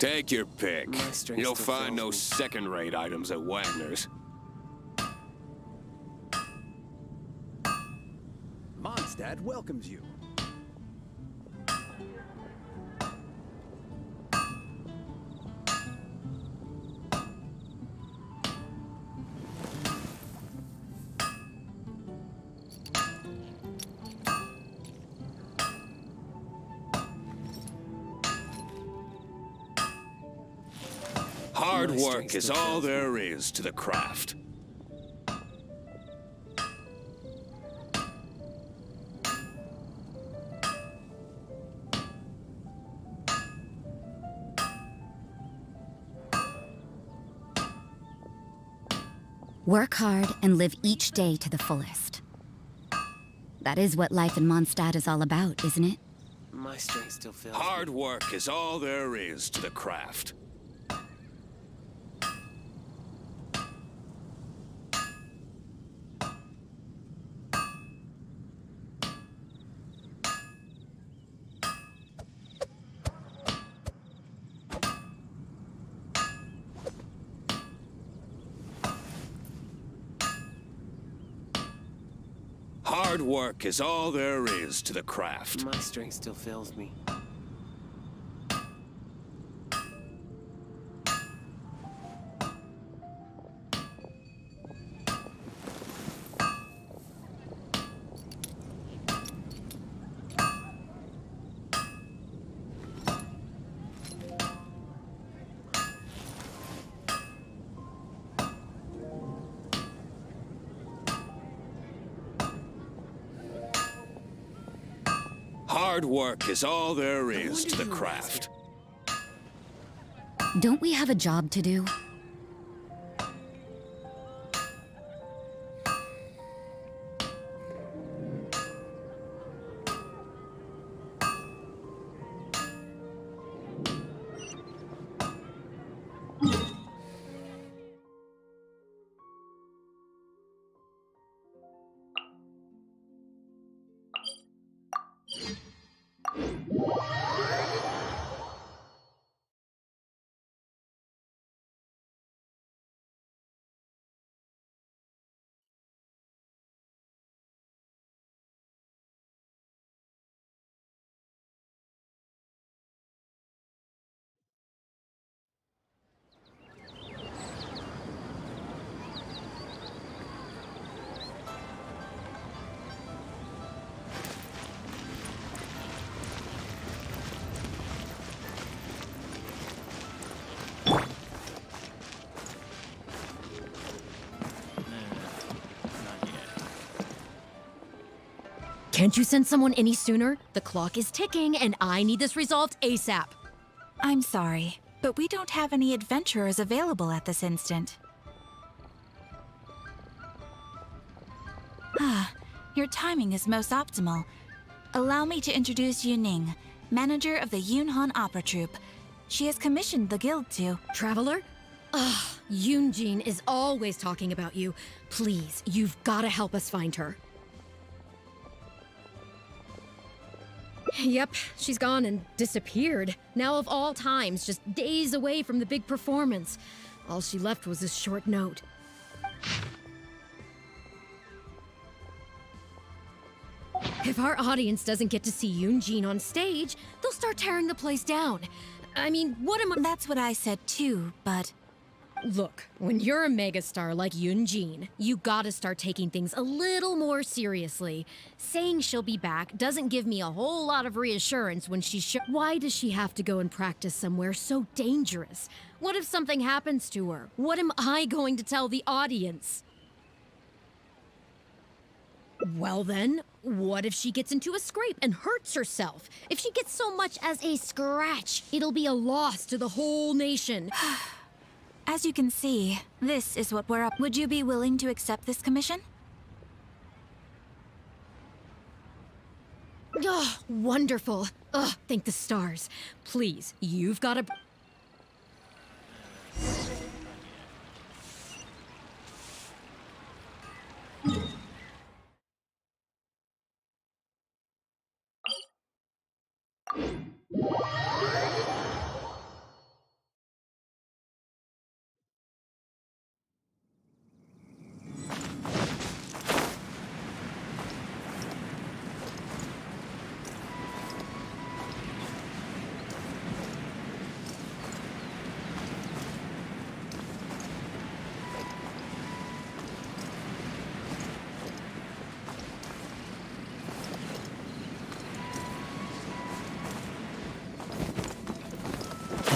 Take your pick. You'll find no me. second-rate items at Wagner's. Mondstadt welcomes you. Hard work is all there is to the craft. Work hard and live each day to the fullest. That is what life in Mondstadt is all about, isn't it? My strength still fails. Hard work is all there is to the craft. Hard work is all there is to the craft. My strength still fails me. Hard work is all there is to the craft. Don't we have a job to do? Can't you send someone any sooner? The clock is ticking, and I need this resolved ASAP. I'm sorry, but we don't have any adventurers available at this instant. Your timing is most optimal. Allow me to introduce Yuning, manager of the Yunhan Opera Troupe. She has commissioned the guild to... Traveler? Ugh, Yoonjin is always talking about you. Please, you've gotta help us find her. Yep, she's gone and disappeared. Now of all times, just days away from the big performance. All she left was a short note. If our audience doesn't get to see Yoonjin on stage, they'll start tearing the place down. I mean, what am I— That's what I said too, but... Look, when you're a megastar like Yoonjin, you gotta start taking things a little more seriously. Saying she'll be back doesn't give me a whole lot of reassurance when she's Why does she have to go and practice somewhere so dangerous? What if something happens to her? What am I going to tell the audience? Well then, what if she gets into a scrape and hurts herself? If she gets so much as a scratch, it'll be a loss to the whole nation. As you can see, this is what we're up. Would you be willing to accept this commission? Oh, wonderful. Ugh, thank the stars. Please, you've got to...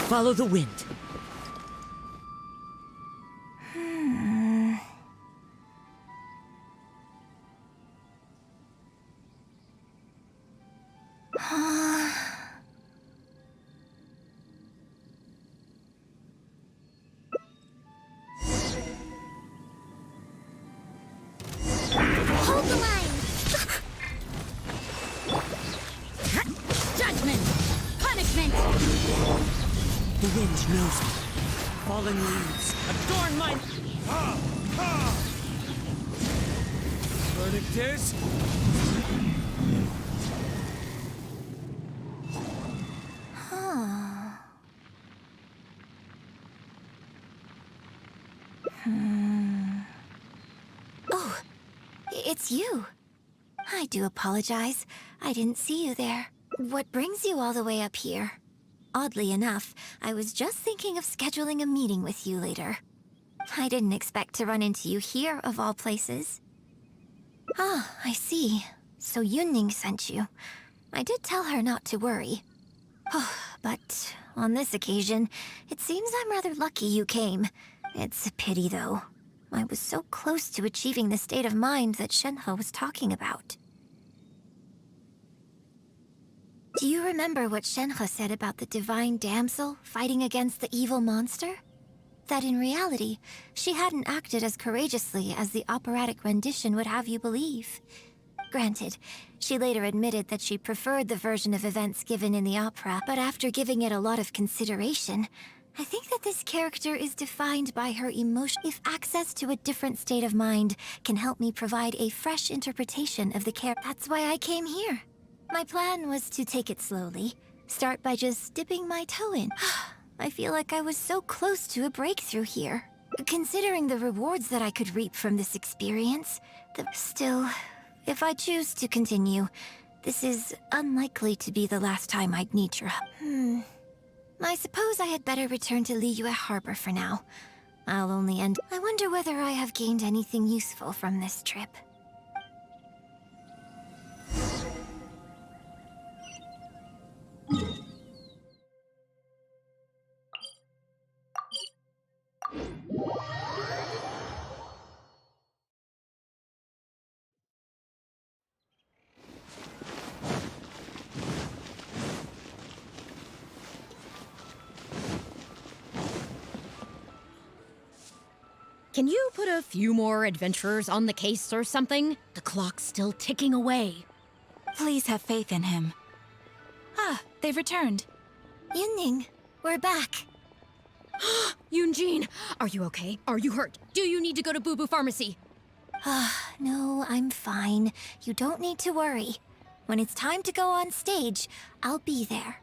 Follow the wind. Hold the line! Judgment! Punishment! The wind knows me. Fallen leaves adorn my... Verdict is... Oh, it's you. I do apologize. I didn't see you there. What brings you all the way up here? Oddly enough, I was just thinking of scheduling a meeting with you later. I didn't expect to run into you here, of all places. Ah, I see. So Yunning sent you. I did tell her not to worry. Oh, but on this occasion, it seems I'm rather lucky you came. It's a pity, though. I was so close to achieving the state of mind that Shenhe was talking about. Do you remember what Shenhe said about the divine damsel fighting against the evil monster? That in reality, she hadn't acted as courageously as the operatic rendition would have you believe. Granted, she later admitted that she preferred the version of events given in the opera, but after giving it a lot of consideration, I think that this character is defined by her emotion. If access to a different state of mind can help me provide a fresh interpretation of the character, that's why I came here. My plan was to take it slowly, start by just dipping my toe in. I feel like I was so close to a breakthrough here. Considering the rewards that I could reap from this experience, still, if I choose to continue, this is unlikely to be the last time I'd need your help. I suppose I had better return to Liyue Harbor for now. I'll only end. I wonder whether I have gained anything useful from this trip. Can you put a few more adventurers on the case or something? The clock's still ticking away. Please have faith in him. Ah, they've returned. Yunning, we're back. Yunjin, are you okay? Are you hurt? Do you need to go to Boo Boo Pharmacy? No, I'm fine. You don't need to worry. When it's time to go on stage, I'll be there.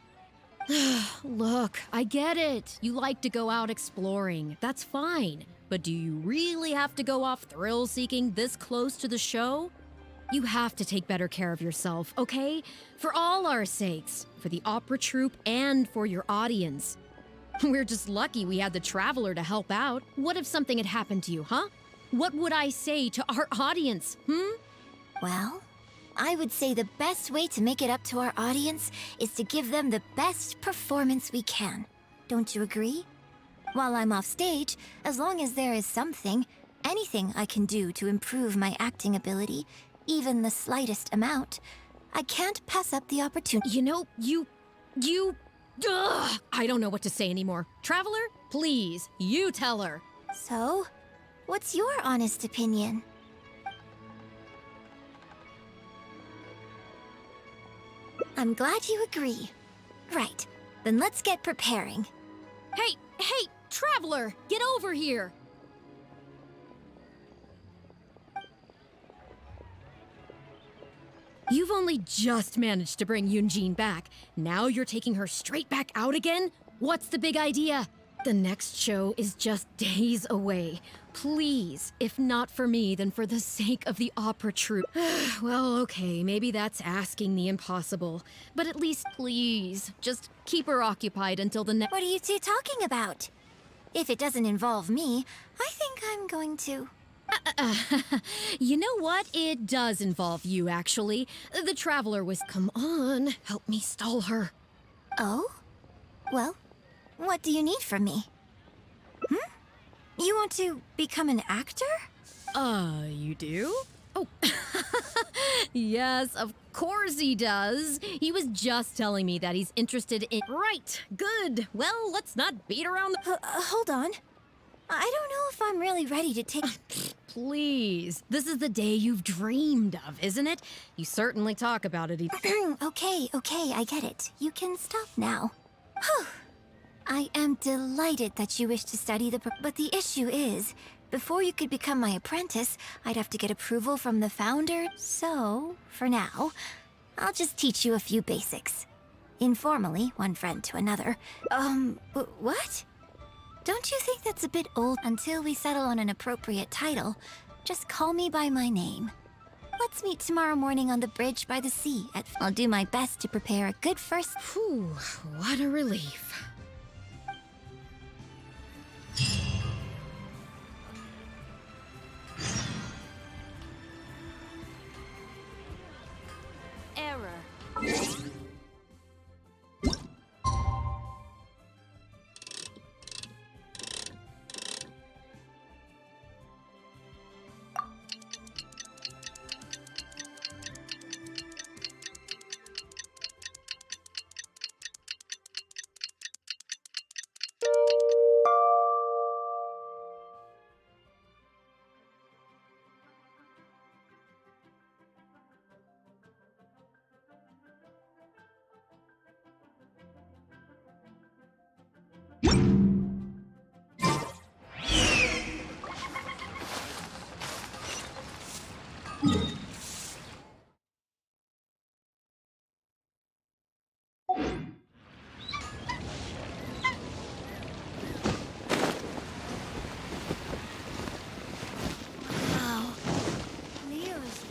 Look, I get it. You like to go out exploring. That's fine. But do you really have to go off thrill-seeking this close to the show? You have to take better care of yourself, okay? For all our sakes. For the opera troupe and for your audience. We're just lucky we had the Traveler to help out. What if something had happened to you, huh? What would I say to our audience, Well, I would say the best way to make it up to our audience is to give them the best performance we can. Don't you agree? While I'm off stage, as long as there is something, anything I can do to improve my acting ability, even the slightest amount, I can't pass up the opportunity. You know, I don't know what to say anymore. Traveler, please, you tell her. So, what's your honest opinion? I'm glad you agree. Right, then let's get preparing. Hey, Traveler, get over here. You've only just managed to bring Yunjin back. Now you're taking her straight back out again? What's the big idea? The next show is just days away. Please, if not for me, then for the sake of the opera troupe. Well, okay, maybe that's asking the impossible. But at least, please, just keep her occupied until the next... What are you two talking about? If it doesn't involve me, I think I'm going to... You know what? It does involve you, actually. The Traveler was... Come on, help me stall her. Oh? Well, What do you need from me? You want to become an actor? You do? Oh, yes, of course he does. He was just telling me that he's interested in. Right, good. Well, let's not beat around the. Hold on. I don't know if I'm really ready to take. Please, this is the day you've dreamed of, isn't it? You certainly talk about it. Okay, I get it. You can stop now. Whew. I am delighted that you wish to study but the issue is, before you could become my apprentice, I'd have to get approval from the founder. So, for now, I'll just teach you a few basics. Informally, one friend to another. What? Don't you think that's a bit old? Until we settle on an appropriate title, just call me by my name. Let's meet tomorrow morning on the bridge by the sea. I'll do my best to prepare a good first. Whew, what a relief. Error. Wow. Leo's.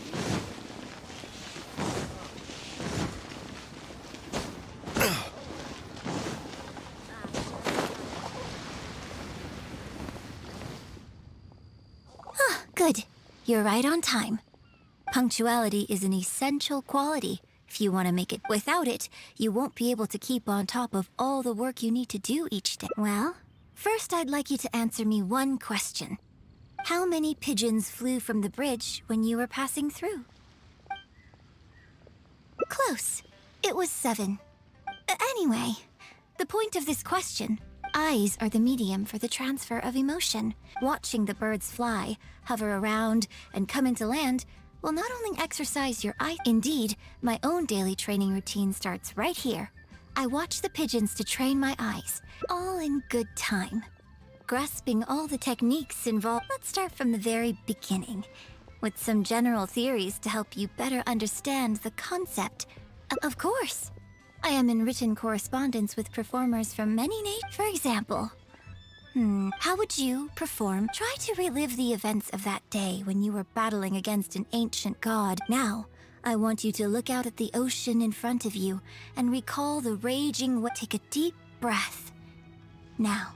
Good. You're right on time. Punctuality is an essential quality if you want to make it. Without it, you won't be able to keep on top of all the work you need to do each day. Well, first I'd like you to answer me one question. How many pigeons flew from the bridge when you were passing through? Close. It was 7. Anyway, the point of this question, eyes are the medium for the transfer of emotion. Watching the birds fly, hover around, and come into land will not only exercise your eye. Indeed, my own daily training routine starts right here. I watch the pigeons to train my eyes, all in good time. Grasping all the techniques involved, let's start from the very beginning, with some general theories to help you better understand the concept. Of course, I am in written correspondence with performers from many nations. For example, how would you perform? Try to relive the events of that day when you were battling against an ancient god. Now, I want you to look out at the ocean in front of you and recall the raging wave. Take a deep breath. Now,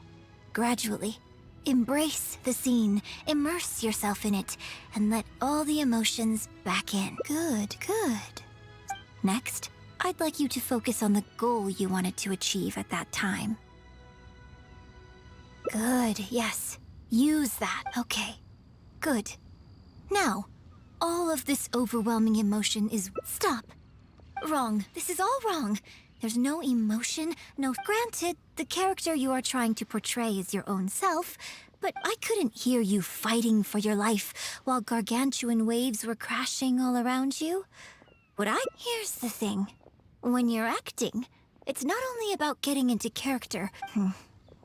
gradually, embrace the scene, immerse yourself in it, and let all the emotions back in. Good. Next, I'd like you to focus on the goal you wanted to achieve at that time. Good, yes. Use that. Okay. Good. Now, all of this overwhelming emotion is... Stop. Wrong. This is all wrong. There's no emotion, no... Granted, the character you are trying to portray is your own self, but I couldn't hear you fighting for your life while gargantuan waves were crashing all around you. Here's the thing. When you're acting, it's not only about getting into character.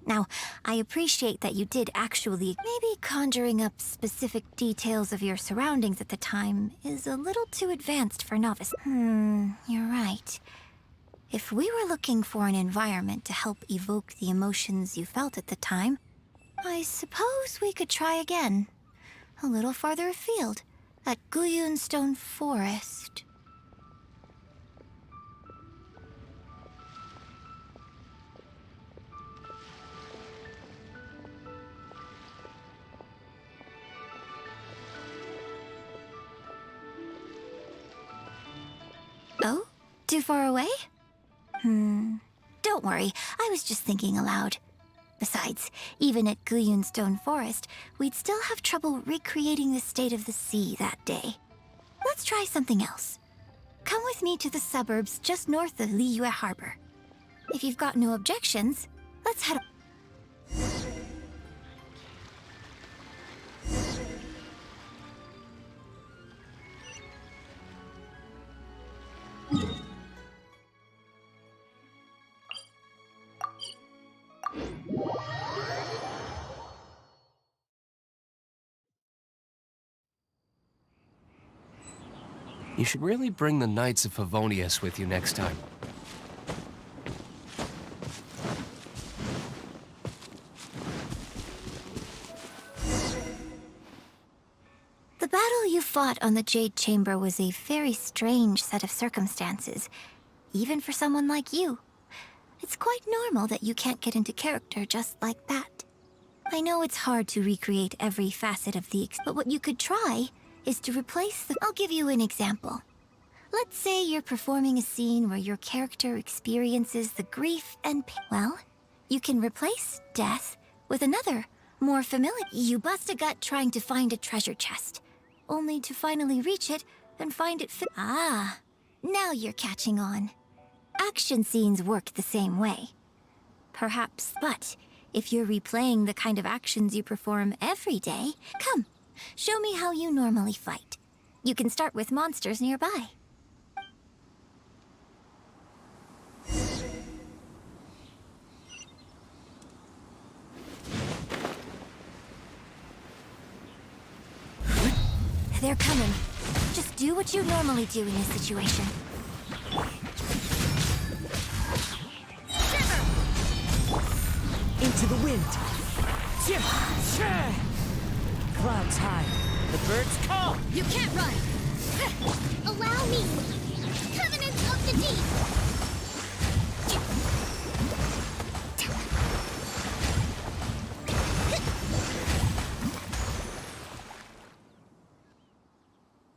Now, I appreciate that you did actually... Maybe conjuring up specific details of your surroundings at the time is a little too advanced for novice. You're right. If we were looking for an environment to help evoke the emotions you felt at the time, I suppose we could try again. A little farther afield, at Guyun Stone Forest. Oh? Too far away? Don't worry. I was just thinking aloud. Besides, even at Guyun Stone Forest, we'd still have trouble recreating the state of the sea that day. Let's try something else. Come with me to the suburbs just north of Liyue Harbor. If you've got no objections, let's head. You should really bring the Knights of Favonius with you next time. The battle you fought on the Jade Chamber was a very strange set of circumstances, even for someone like you. It's quite normal that you can't get into character just like that. I know it's hard to recreate every facet of the but what you could try is to replace the... I'll give you an example. Let's say you're performing a scene where your character experiences the grief and pain. Well, you can replace death with another, more familiar. You bust a gut trying to find a treasure chest, only to finally reach it and find it Ah, now you're catching on. Action scenes work the same way. Perhaps, but if you're replaying the kind of actions you perform every day, come, show me how you normally fight. You can start with monsters nearby. They're coming. Just do what you normally do in this situation. Into the wind. Clouds high. The birds call. You can't run! Allow me! Covenant of the Deep!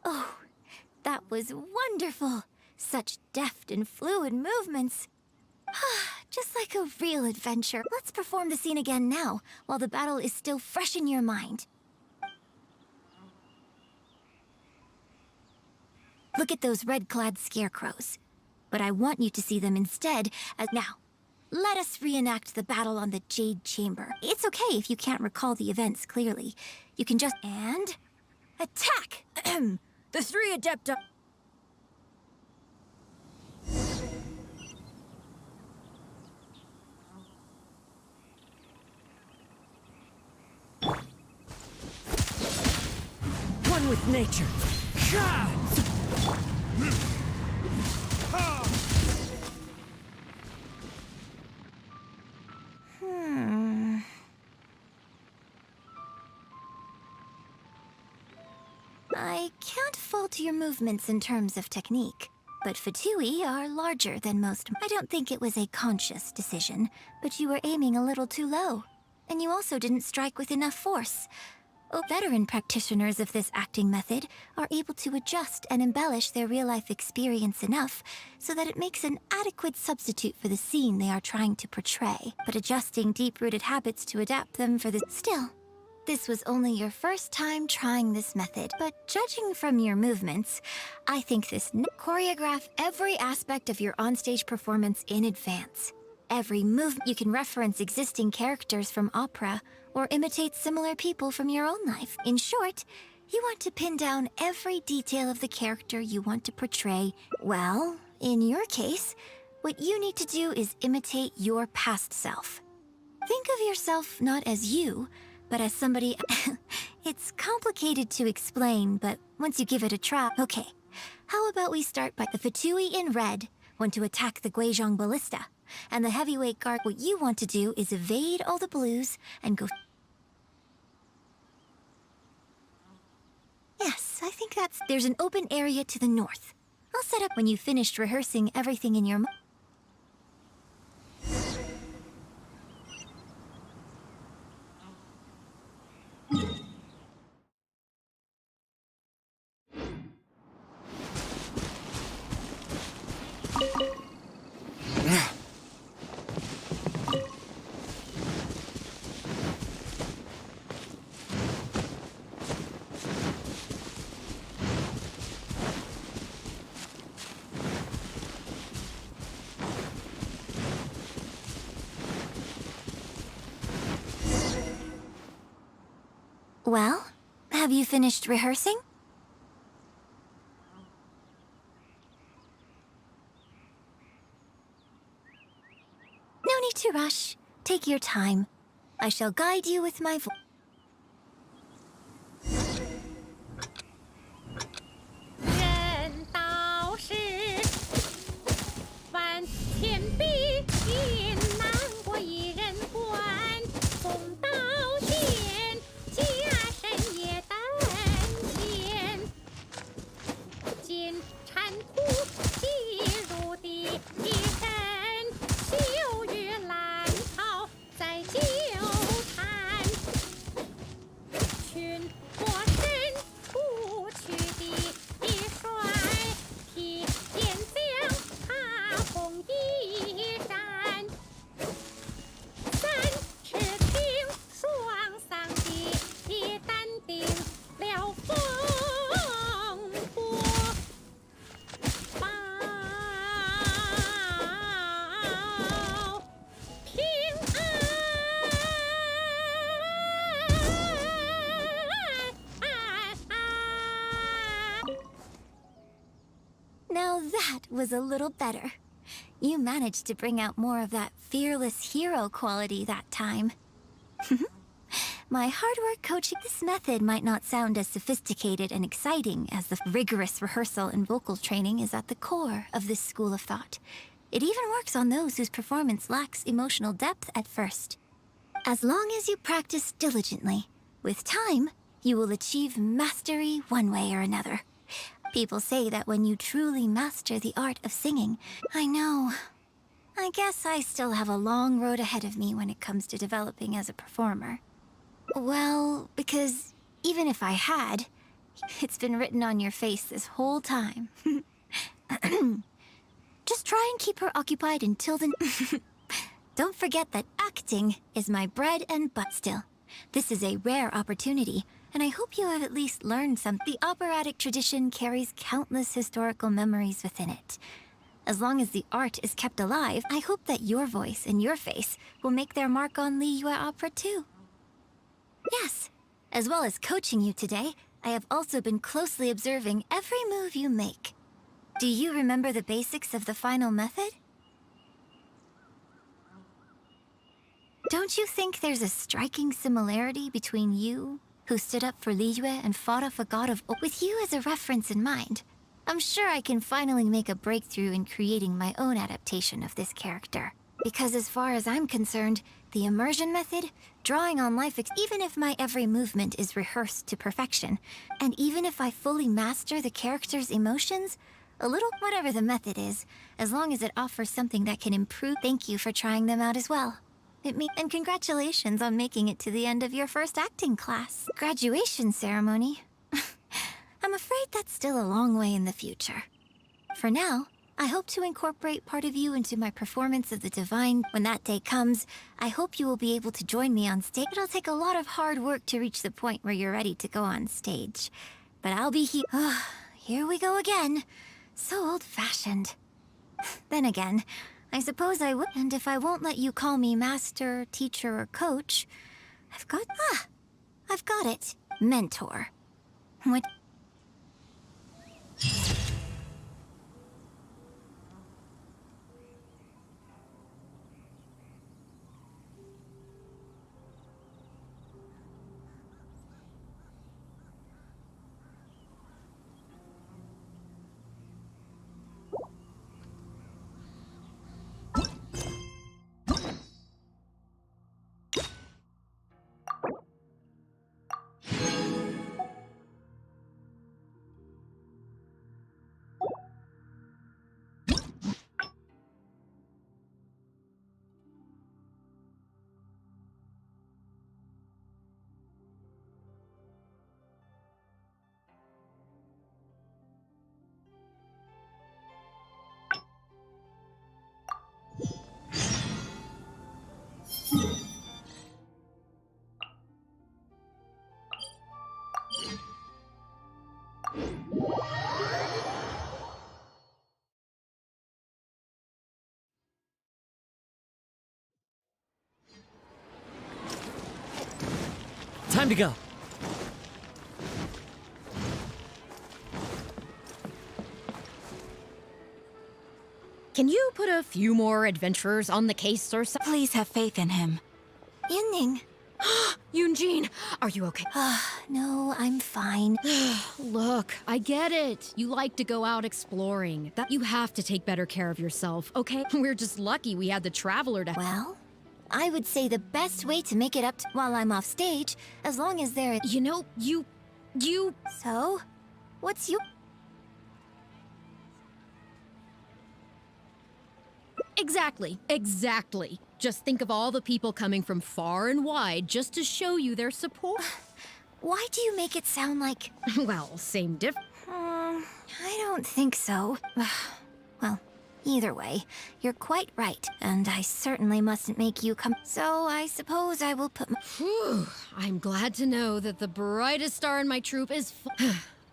Oh, that was wonderful. Such deft and fluid movements. Just like a real adventure. Let's perform the scene again now, while the battle is still fresh in your mind. Look at those red-clad scarecrows. But I want you to see them instead as... Now, let us reenact the battle on the Jade Chamber. It's okay if you can't recall the events clearly. You can just... And... Attack! The three Adepta... One with nature. I can't fault your movements in terms of technique, but Fatui are larger than most. I don't think it was a conscious decision, but you were aiming a little too low. And you also didn't strike with enough force. Veteran practitioners of this acting method are able to adjust and embellish their real-life experience enough so that it makes an adequate substitute for the scene they are trying to portray, but adjusting deep-rooted habits to adapt them for the... Still, this was only your first time trying this method, but judging from your movements, I think this... Choreograph every aspect of your onstage performance in advance. Every move you can reference existing characters from opera or imitate similar people from your own life. In short, you want to pin down every detail of the character you want to portray. Well, in your case, what you need to do is imitate your past self. Think of yourself not as you, but as somebody... It's complicated to explain, but once you give it a try... Okay, how about we start by the Fatui in red want to attack the Guizhong Ballista, and the heavyweight guard... What you want to do is evade all the blues and go... Yes, I think that's... There's an open area to the north. I'll set up when you've finished rehearsing everything in your... Have you finished rehearsing? No need to rush. Take your time. I shall guide you with my voice. 人道是万千比心，难过一人关。送刀剑，家身也担牵。金铲土，细入地，一身羞于烂草在纠缠。群魔神不去的帅，披剑将踏红衣衫。三尺青，双丧的淡定了风波。报平安。 Now that was a little better. You managed to bring out more of that fearless hero quality that time. My hard work coaching this method might not sound as sophisticated and exciting as the rigorous rehearsal and vocal training is at the core of this school of thought. It even works on those whose performance lacks emotional depth at first. As long as you practice diligently, with time, you will achieve mastery one way or another. People say that when you truly master the art of singing, I know. I guess I still have a long road ahead of me when it comes to developing as a performer. Well, because even if I had, it's been written on your face this whole time. Just try and keep her occupied until the... Don't forget that acting is my bread and butter still. This is a rare opportunity, and I hope you have at least learned some. The operatic tradition carries countless historical memories within it. As long as the art is kept alive, I hope that your voice and your face will make their mark on Liyue opera too. Yes, as well as coaching you today, I have also been closely observing every move you make. Do you remember the basics of the final method? Don't you think there's a striking similarity between you, who stood up for Liyue and fought off a god of... With you as a reference in mind, I'm sure I can finally make a breakthrough in creating my own adaptation of this character. Because as far as I'm concerned, the immersion method, drawing on life even if my every movement is rehearsed to perfection, and even if I fully master the character's emotions, a little whatever the method is, as long as it offers something that can improve. Thank you for trying them out as well. And congratulations on making it to the end of your first acting class. Graduation ceremony. I'm afraid that's still a long way in the future. For now, I hope to incorporate part of you into my performance of the Divine. When that day comes, I hope you will be able to join me on stage. It'll take a lot of hard work to reach the point where you're ready to go on stage. But I'll be here. Here we go again. So old-fashioned. Then again, I suppose I would. And if I won't let you call me master, teacher, or coach, I've got it. Mentor. What? Time to go. Can you put a few more adventurers on the case or something? Please have faith in him. Yunning. Yunjin, are you okay? No, I'm fine. Look, I get it. You like to go out exploring. That you have to take better care of yourself, okay? We're just lucky we had the traveler to. Well, I would say the best way to make it up while I'm off stage, as long as there. You know, you. So, what's you? Exactly. Just think of all the people coming from far and wide just to show you their support. Why do you make it sound like... Well, same diff. I don't think so. Well, either way, you're quite right, and I certainly mustn't make you come. So I suppose I will put my... Whew, I'm glad to know that the brightest star in my troupe is...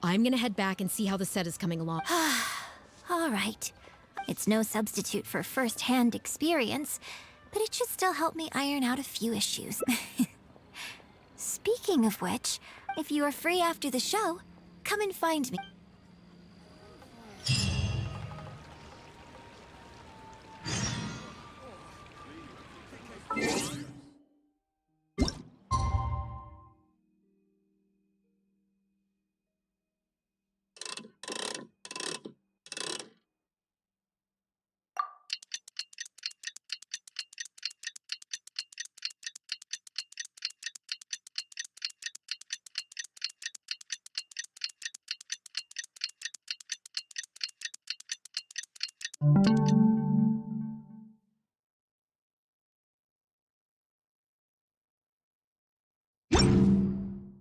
I'm gonna head back and see how the set is coming along. All right. It's no substitute for first-hand experience, but it should still help me iron out a few issues. Speaking of which, if you are free after the show, come and find me.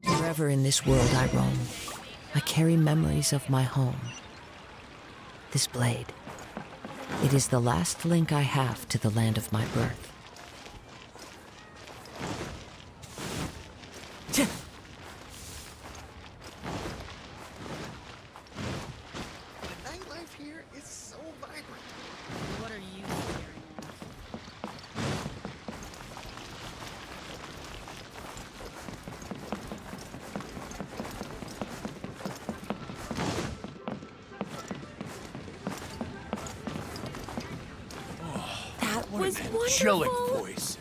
Wherever in this world I roam, I carry memories of my home. This blade, it is the last link I have to the land of my birth. The nightlife here is so vibrant. What are you staring at? That was Angelic wonderful. voice.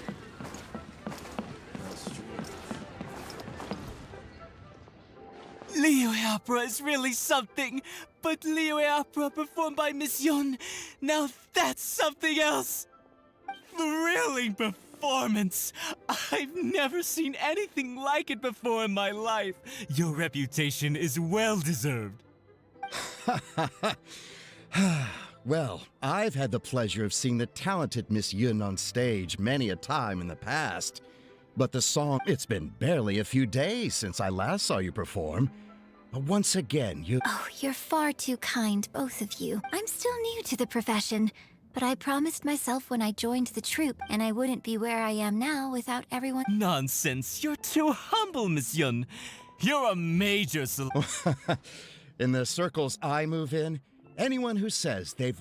Leo Opera is really something, but Leo Opera performed by Miss Yun, now that's something else. Thrilling performance. I've never seen anything like it before in my life. Your reputation is well deserved. Well, I've had the pleasure of seeing the talented Miss Yun on stage many a time in the past. But the song, it's been barely a few days since I last saw you perform. But once again, you... Oh, you're far too kind, both of you. I'm still new to the profession, but I promised myself when I joined the troupe, and I wouldn't be where I am now without everyone... Nonsense, you're too humble, Miss Yun. You're a major In the circles I move in, anyone who says they've...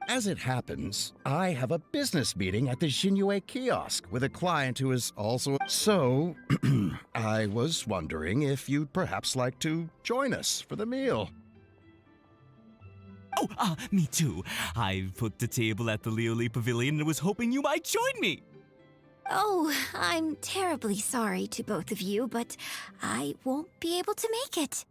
As it happens, I have a business meeting at the Xinyue kiosk with a client who is also... So, I was wondering if you'd perhaps like to join us for the meal. Oh, me too. I booked the table at the Lioli Pavilion and was hoping you might join me. Oh, I'm terribly sorry to both of you, but I won't be able to make it.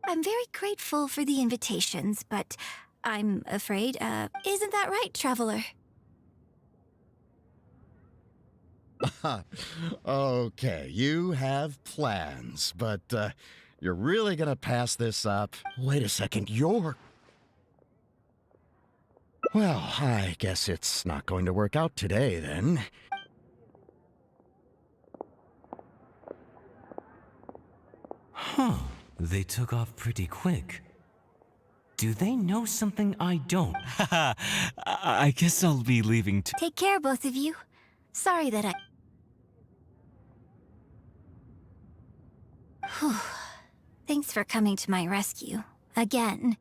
I'm very grateful for the invitations, but I'm afraid, isn't that right, Traveler? Okay, you have plans, but you're really gonna pass this up? Wait a second, you're... Well, I guess it's not going to work out today, then. Huh, they took off pretty quick. Do they know something I don't? Haha, I guess I'll be leaving too. Take care, both of you. Sorry that I... Whew. Thanks for coming to my rescue. Again.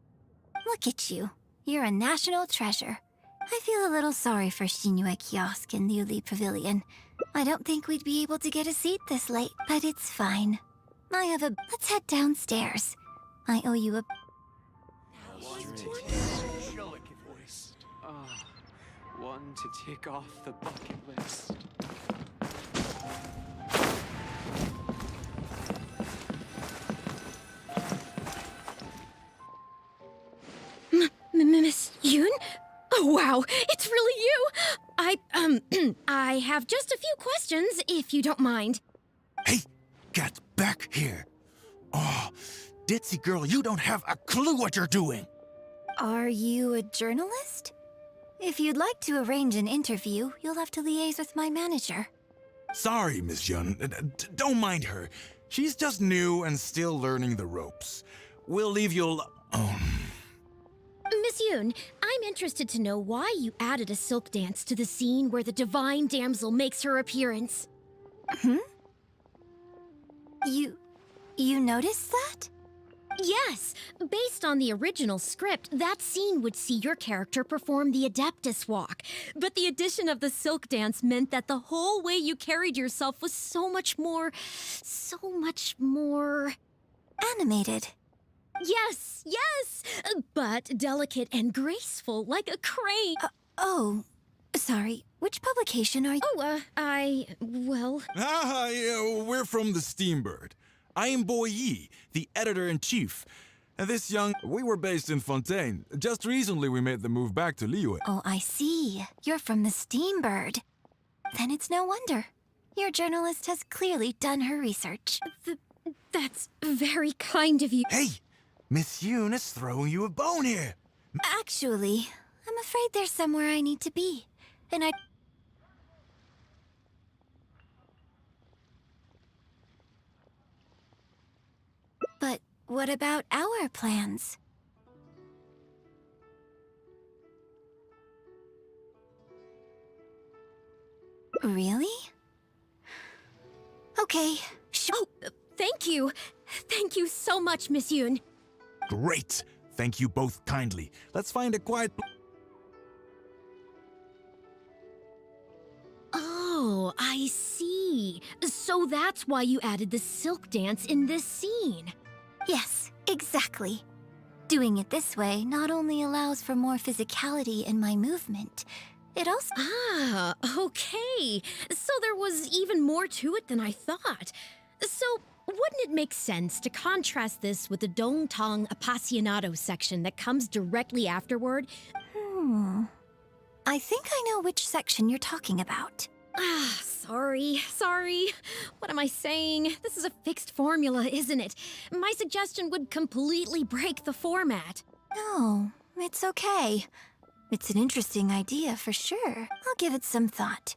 Look at you. You're a national treasure. I feel a little sorry for Xinyue Kiosk and Liuli Pavilion. I don't think we'd be able to get a seat this late, but it's fine. I have a... Let's head downstairs. I owe you a... list. One to tick off the bucket list. Miss Yoon? Oh, wow, it's really you! I have just a few questions, if you don't mind. Hey, get back here. Oh, ditzy girl, you don't have a clue what you're doing. Are you a journalist? If you'd like to arrange an interview, you'll have to liaise with my manager. Sorry, Miss Yun. Don't mind her. She's just new and still learning the ropes. We'll leave you Miss Yoon, I'm interested to know why you added a silk dance to the scene where the divine damsel makes her appearance. You noticed that? Yes, based on the original script, that scene would see your character perform the Adeptus Walk. But the addition of the silk dance meant that the whole way you carried yourself was so much more... Animated. Yes, but delicate and graceful, like a crane. Sorry, which publication are you? Well... yeah, we're from the Steambird. I am Boy Yi, the editor-in-chief. And we were based in Fontaine. Just recently we made the move back to Liyue. Oh, I see. You're from the Steambird. Then it's no wonder. Your journalist has clearly done her research. That's very kind of you. Hey, Miss Yoon is throwing you a bone here. Actually, I'm afraid there's somewhere I need to be. And But what about our plans? Really? Okay. Thank you. Thank you so much, Miss Yoon. Great. Thank you both kindly. Let's find a quiet... Oh, I see. So that's why you added the silk dance in this scene. Yes, exactly. Doing it this way not only allows for more physicality in my movement, it also... Ah, okay. So there was even more to it than I thought. So, wouldn't it make sense to contrast this with the Dongtong Appassionado section that comes directly afterward? I think I know which section you're talking about. Sorry. What am I saying? This is a fixed formula, isn't it? My suggestion would completely break the format. No, it's okay. It's an interesting idea for sure. I'll give it some thought.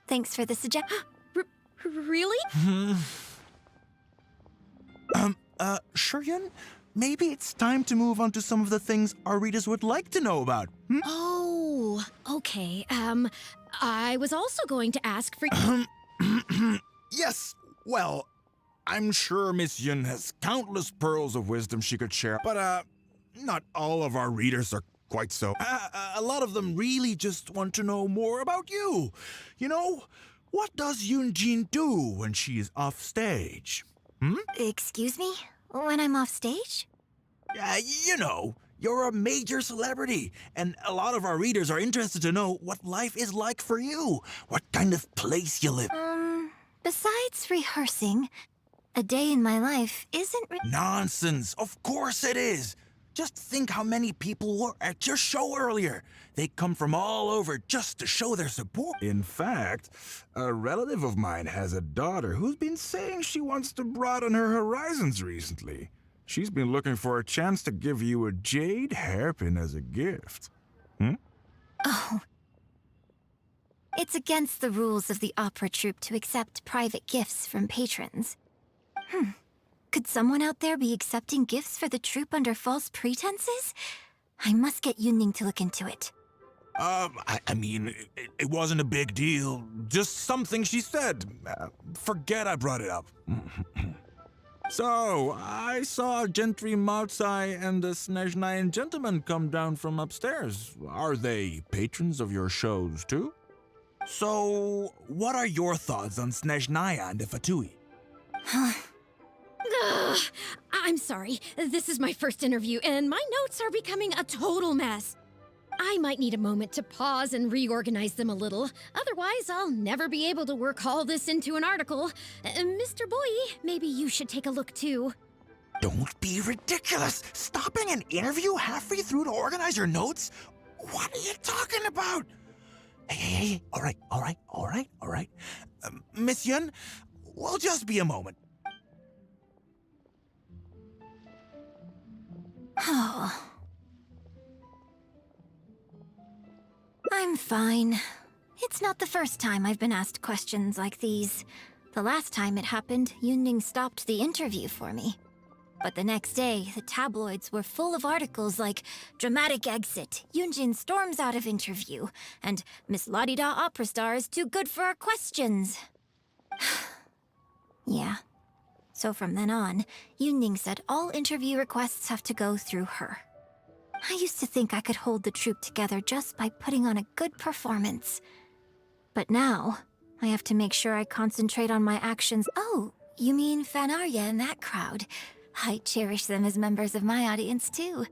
Thanks for the suggestion. Really? Shuryun, maybe it's time to move on to some of the things our readers would like to know about. Oh, okay. I was also going to ask for... Yes, well, I'm sure Miss Yun has countless pearls of wisdom she could share, but, not all of our readers are quite so. A lot of them really just want to know more about you. You know, what does Yoonjin do when she is off stage? Excuse me? When I'm off stage? You know, you're a major celebrity, and a lot of our readers are interested to know what life is like for you, what kind of place you live. Besides rehearsing, a day in my life isn't Nonsense, of course it is. Just think how many people were at your show earlier. They come from all over just to show their support. In fact, a relative of mine has a daughter who's been saying she wants to broaden her horizons recently. She's been looking for a chance to give you a jade hairpin as a gift. Oh. It's against the rules of the opera troupe to accept private gifts from patrons. Could someone out there be accepting gifts for the troupe under false pretenses? I must get Yunning to look into it. I mean, it wasn't a big deal. Just something she said. Forget I brought it up. So, I saw Gentry Maotsai and the Snezhnayan gentleman come down from upstairs. Are they patrons of your shows, too? So, what are your thoughts on Snezhnaya and the Fatui? I'm sorry. This is my first interview, and my notes are becoming a total mess. I might need a moment to pause and reorganize them a little. Otherwise, I'll never be able to work all this into an article. Mr. Boy, maybe you should take a look too. Don't be ridiculous! Stopping an interview halfway through to organize your notes? What are you talking about? Hey, all right. Miss Yun, we'll just be a moment. Oh. I'm fine. It's not the first time I've been asked questions like these. The last time it happened, Yunning stopped the interview for me. But the next day, the tabloids were full of articles like "Dramatic Exit, Yunjin storms out of interview," and "Miss La-di-da opera star is too good for our questions." Yeah. So from then on, Yunning said all interview requests have to go through her. I used to think I could hold the troupe together just by putting on a good performance. But now, I have to make sure I concentrate on my actions. Oh, you mean Fan Arya and that crowd? I cherish them as members of my audience too.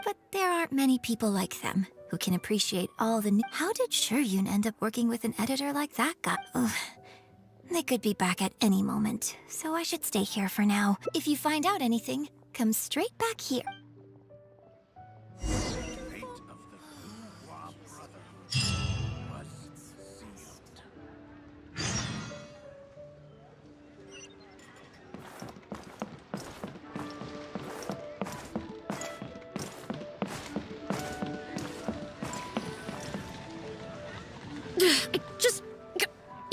But there aren't many people like them who can appreciate all the new— How did Shuryun end up working with an editor like that guy? Ugh. They could be back at any moment, so I should stay here for now. If you find out anything, come straight back here.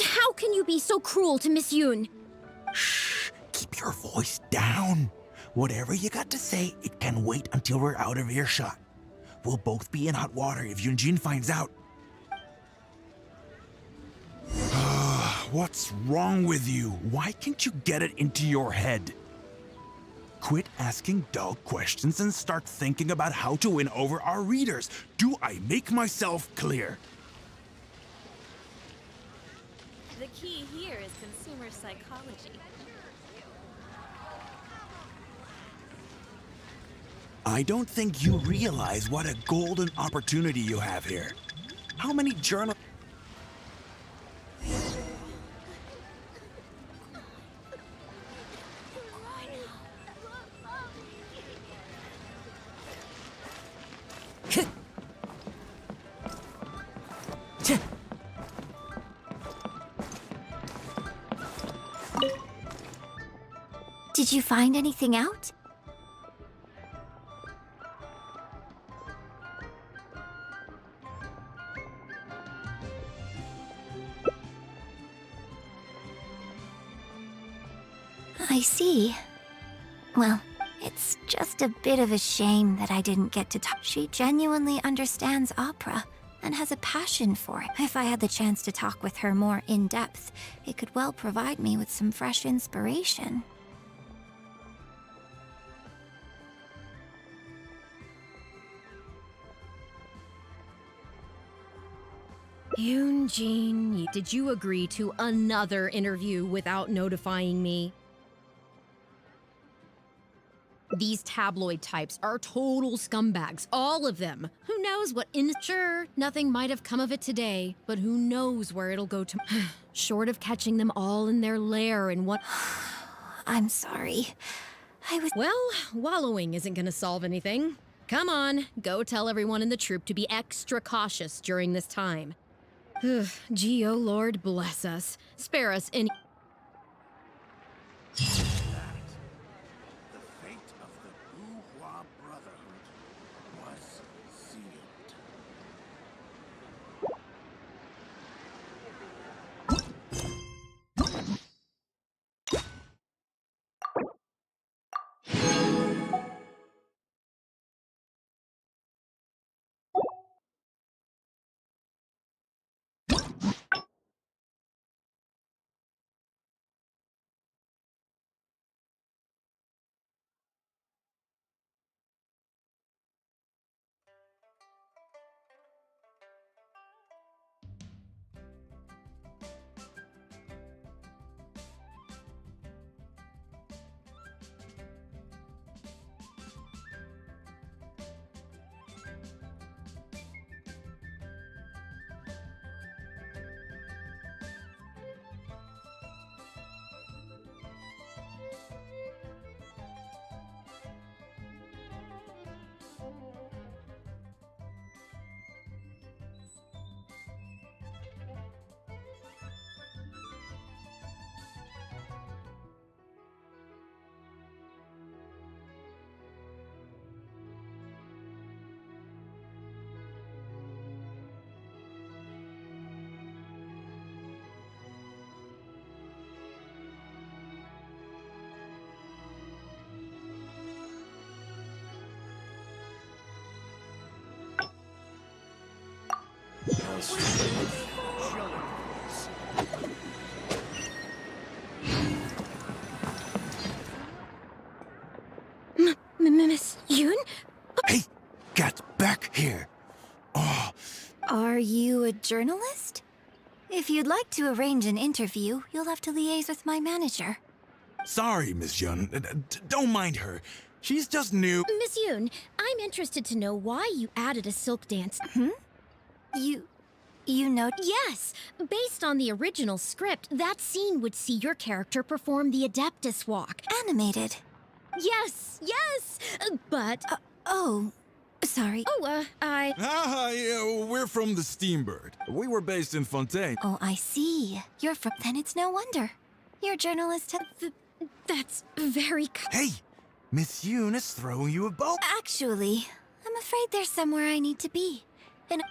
How can you be so cruel to Miss Yoon? Shh, keep your voice down. Whatever you got to say, it can wait until we're out of earshot. We'll both be in hot water if Yunjin finds out. What's wrong with you? Why can't you get it into your head? Quit asking dull questions and start thinking about how to win over our readers. Do I make myself clear? The key here is consumer psychology. I don't think you realize what a golden opportunity you have here. How many journal— Did you find anything out? I see. Well, it's just a bit of a shame that I didn't get to talk. She genuinely understands opera and has a passion for it. If I had the chance to talk with her more in depth, it could well provide me with some fresh inspiration. Yoon-jin, did you agree to another interview without notifying me? These tabloid types are total scumbags, all of them. Who knows what Sure, nothing might have come of it today, but who knows where it'll go to— Short of catching them all in their lair and what— I'm sorry. Well, wallowing isn't gonna solve anything. Come on, go tell everyone in the troupe to be extra cautious during this time. Gee, oh Lord, bless us. Spare us any— The fate of the Bourgeois Brotherhood was sealed. Miss Yoon? Hey, get back here. Oh, Are you a journalist? If you'd like to arrange an interview, you'll have to liaise with my manager. sorry, Miss Yun. Don't mind her. She's just new. Miss Yoon, I'm interested to know why you added a silk dance. You know... Yes, based on the original script, that scene would see your character perform the Adeptus Walk. Animated. Yes, but... Oh, sorry. Yeah, we're from the Steambird. We were based in Fontaine. Oh, I see. You're from... Then it's no wonder. Your journalist... That's very... Hey, Miss Yoon is throwing you a bone. Actually, I'm afraid there's somewhere I need to be. And...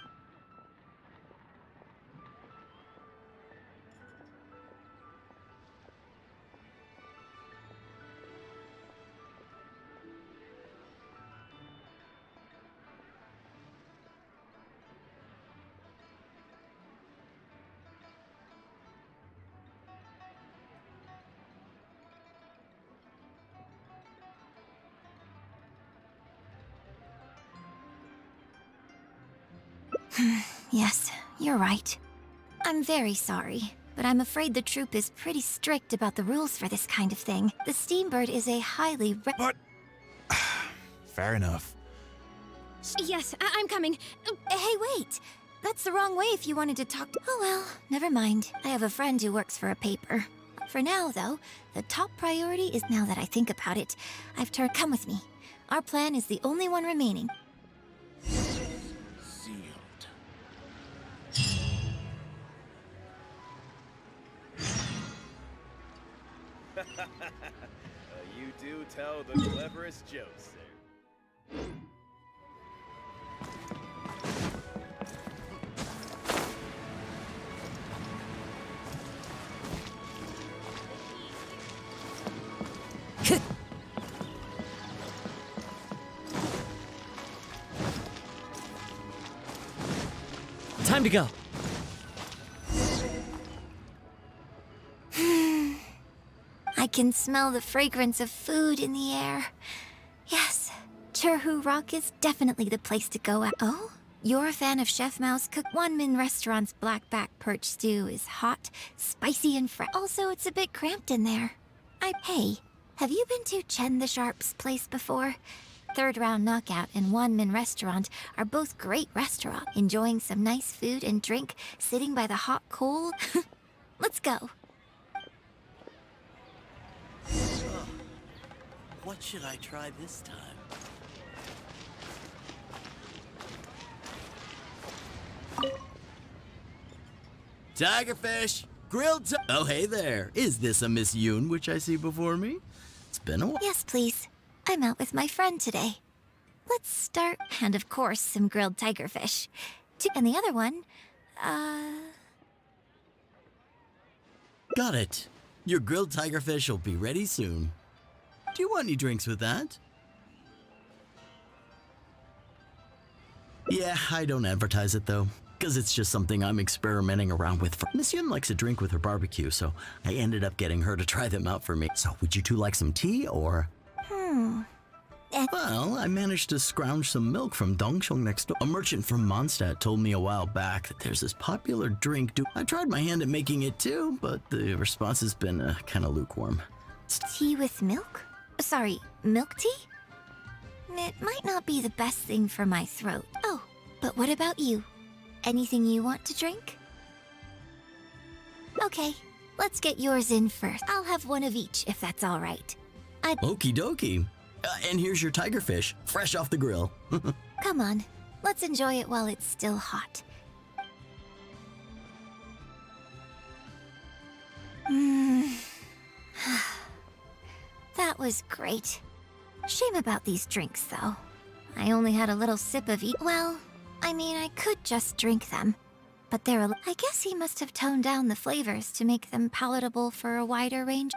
Yes, you're right. I'm very sorry, but I'm afraid the troop is pretty strict about the rules for this kind of thing. The Steambird is a highly But... fair enough. Yes, I'm coming. Hey, wait! That's the wrong way if you wanted to talk to... Oh well, never mind. I have a friend who works for a paper. For now, though, the top priority is, now that I think about it, I've turned... Come with me. Our plan is the only one remaining. You do tell the cleverest jokes, sir. Time to go. I can smell the fragrance of food in the air. Yes, Cherhu Rock is definitely the place to go at. Oh? You're a fan of Chef Mao's Cook One Min Restaurant's blackback perch stew is hot, spicy, and fresh. Also, it's a bit cramped in there. Hey, have you been to Chen the Sharp's place before? Third Round Knockout and One Min Restaurant are both great restaurants. Enjoying some nice food and drink, sitting by the hot coal. Let's go. What should I try this time? Tigerfish! Grilled Oh, hey there. Is this a Miss Yoon which I see before me? It's been a while. Yes, please. I'm out with my friend today. Let's start... And of course, some grilled tigerfish. And the other one, Got it. Your grilled tigerfish will be ready soon. Do you want any drinks with that? Yeah, I don't advertise it though, because it's just something I'm experimenting around with. Miss Yun likes a drink with her barbecue, so I ended up getting her to try them out for me. So would you two like some tea, or? Well, I managed to scrounge some milk from Dongsheng next door. A merchant from Mondstadt told me a while back that there's this popular drink. I tried my hand at making it too, but the response has been kind of lukewarm. Tea with milk? Sorry, milk tea? It might not be the best thing for my throat. Oh, but what about you? Anything you want to drink? Okay, let's get yours in first. I'll have one of each, if that's all right. Okie dokie. And here's your tigerfish, fresh off the grill. Come on, let's enjoy it while it's still hot. That was great. Shame about these drinks, though. I only had a little sip of each. Well, I mean, I could just drink them. But I guess he must have toned down the flavors to make them palatable for a wider range.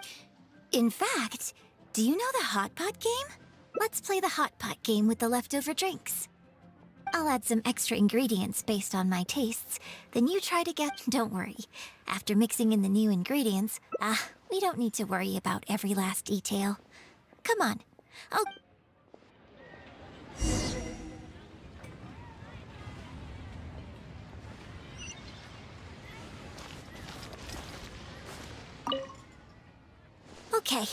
In fact, do you know the hot pot game? Let's play the hot pot game with the leftover drinks. I'll add some extra ingredients based on my tastes. Then you try to get... Don't worry. After mixing in the new ingredients, we don't need to worry about every last detail. Come on. I'll... Okay,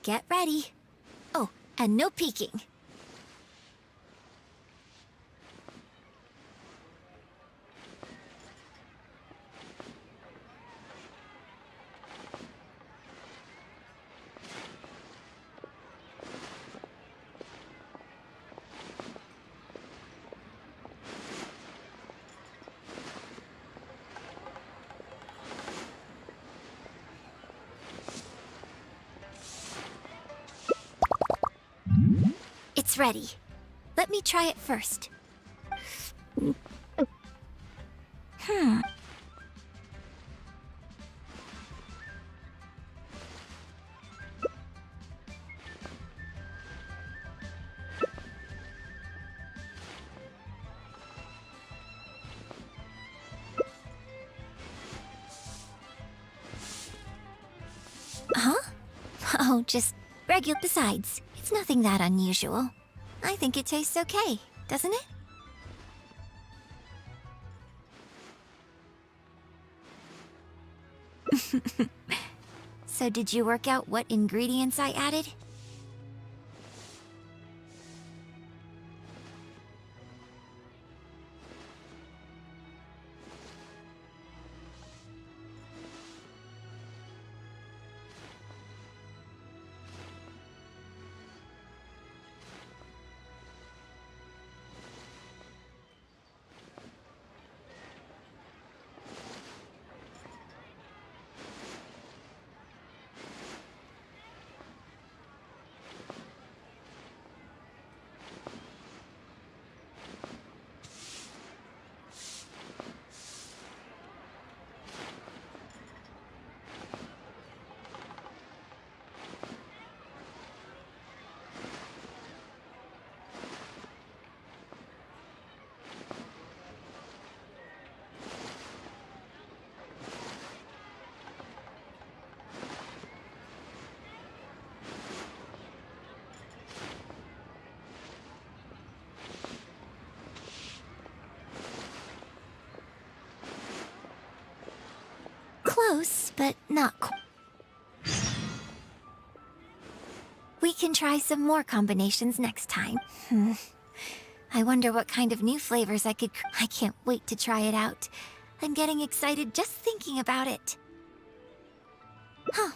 get ready. Oh, and no peeking. It's ready. Let me try it first. Huh? Oh, just regular. Besides, it's nothing that unusual. I think it tastes okay, doesn't it? So did you work out what ingredients I added? Close, but not quite. We can try some more combinations next time. I wonder what kind of new flavors I could... I can't wait to try it out. I'm getting excited just thinking about it. Huh.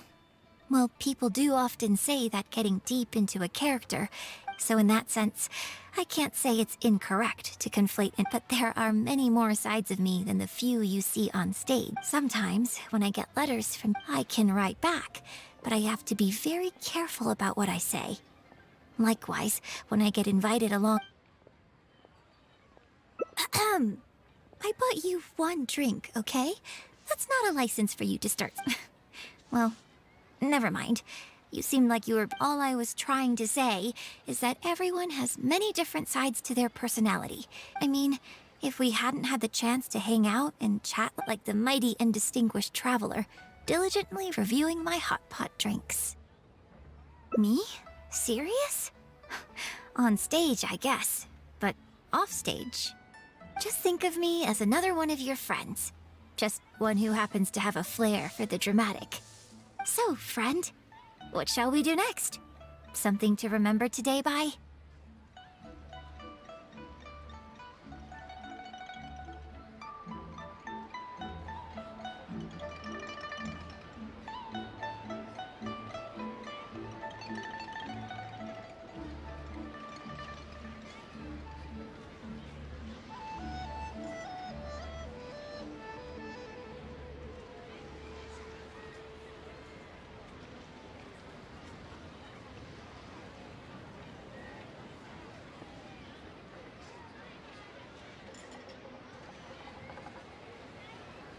Well, people do often say that getting deep into a character, so in that sense, I can't say it's incorrect to conflate it, but there are many more sides of me than the few you see on stage. Sometimes, when I get letters from, I can write back, but I have to be very careful about what I say. Likewise, when I get invited along... I bought you one drink, okay? That's not a license for you to start... Well, never mind. You seem like you were... All I was trying to say is that everyone has many different sides to their personality. I mean, if we hadn't had the chance to hang out and chat like the mighty and distinguished traveler, diligently reviewing my hot pot drinks. Me? Serious? On stage, I guess. But off stage? Just think of me as another one of your friends. Just one who happens to have a flair for the dramatic. So, friend, what shall we do next? Something to remember today by?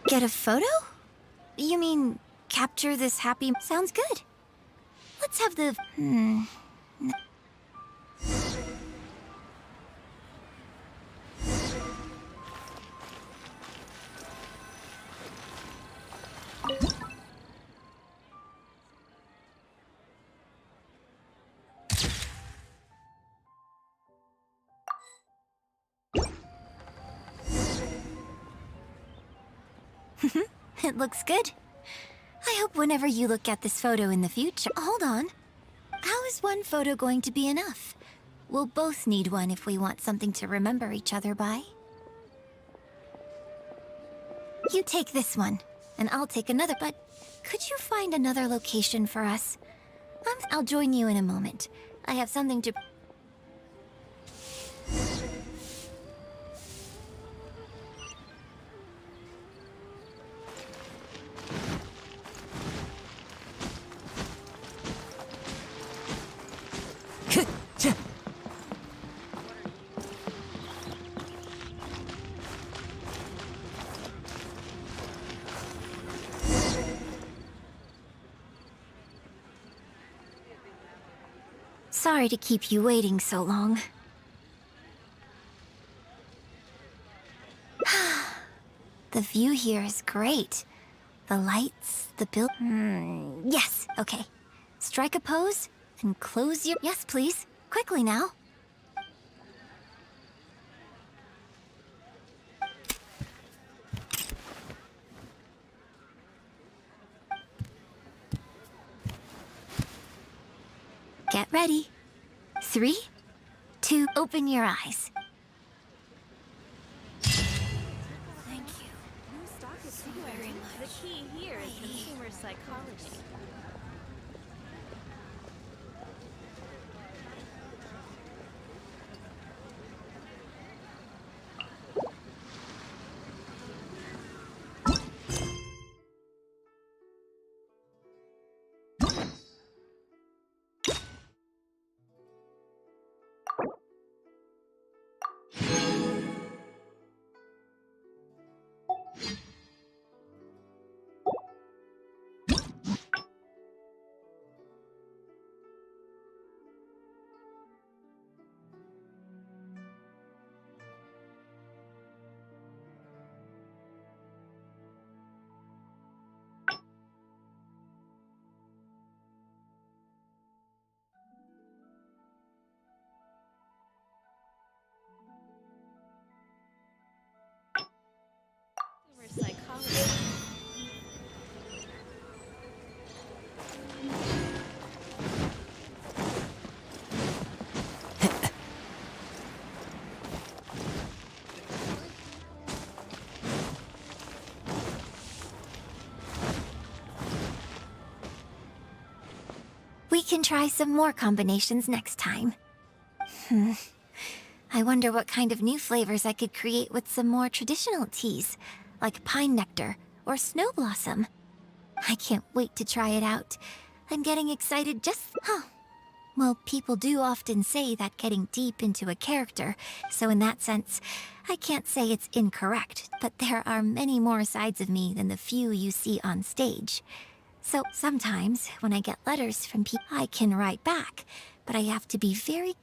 Get a photo? You mean capture this happy... Sounds good. Let's have the... It looks good. I hope whenever you look at this photo in the future... Hold on. How is one photo going to be enough? We'll both need one if we want something to remember each other by. You take this one, and I'll take another, but could you find another location for us? I'll join you in a moment. I have something to... Sorry to keep you waiting so long. The view here is great. The lights, the build... Yes, okay. Strike a pose and close your... Yes, please. Quickly now. Get ready. 3, 2, open your eyes. Thank you. New stock is very much. The key here is consumer psychology. Psychology. We can try some more combinations next time. I wonder what kind of new flavors I could create with some more traditional teas, like pine nectar or snow blossom. I can't wait to try it out. I'm getting excited just... Well, people do often say that getting deep into a character, so in that sense, I can't say it's incorrect, but there are many more sides of me than the few you see on stage. So sometimes, when I get letters from people, I can write back, but I have to be very...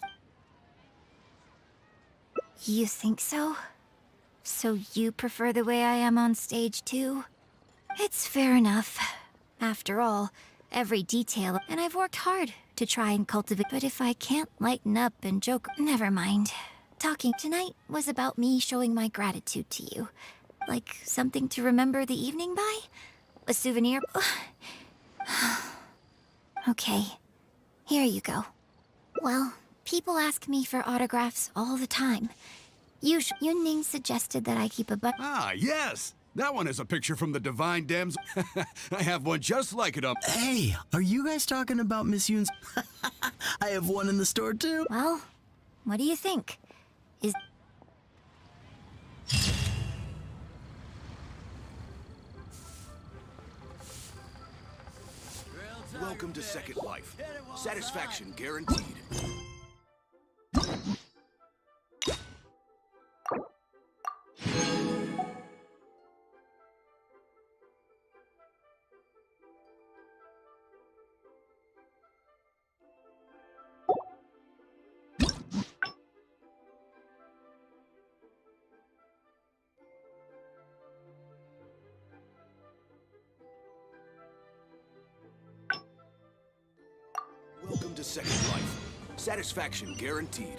You think so? So you prefer the way I am on stage, too? It's fair enough. After all, every detail, and I've worked hard to try and cultivate, but if I can't lighten up and joke, never mind. Talking tonight was about me showing my gratitude to you. Like something to remember the evening by? A souvenir? Okay, here you go. Well, people ask me for autographs all the time. Yunning suggested that I keep a Ah, yes! That one is a picture from the Divine Damsel. I have one just like it up. Hey, are you guys talking about Miss Yoon's? I have one in the store too. Well, what do you think? Welcome to Second Life. Satisfaction guaranteed. Welcome to Second Life. Satisfaction guaranteed.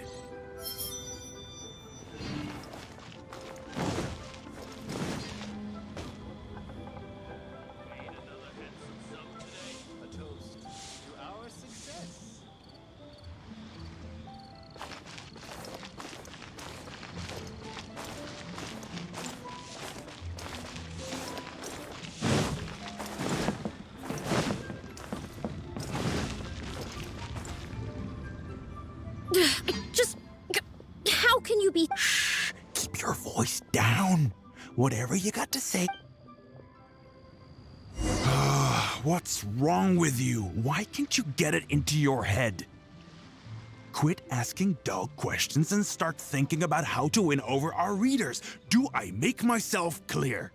voice down. Whatever you got to say. What's wrong with you? Why can't you get it into your head? Quit asking dull questions and start thinking about how to win over our readers. Do I make myself clear?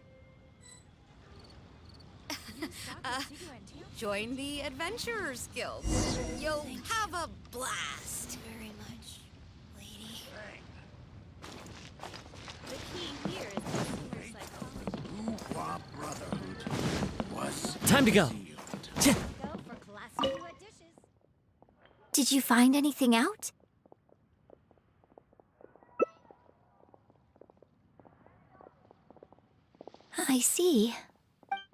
Join the Adventurers Guild. You'll have a blast. Very much, lady. The key here is consumer psychology. Our brotherhood was Time to go. Go for classic wet dishes. Did you find anything out? I see.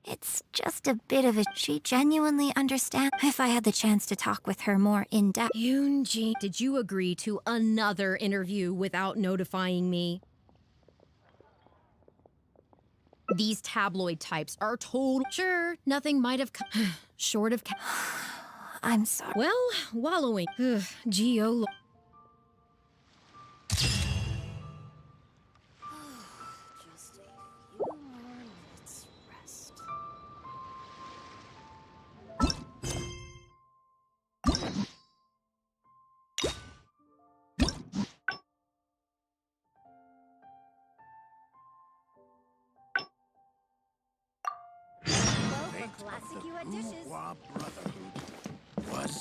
It's just a bit of a... She genuinely understands. If I had the chance to talk with her more in depth... Yoonji, did you agree to another interview without notifying me? These tabloid types are total... Sure, nothing might have come... short of... I'm sorry. Well, wallowing. Geo... Just a few more minutes rest. Go for classic wet dishes. Our brotherhood was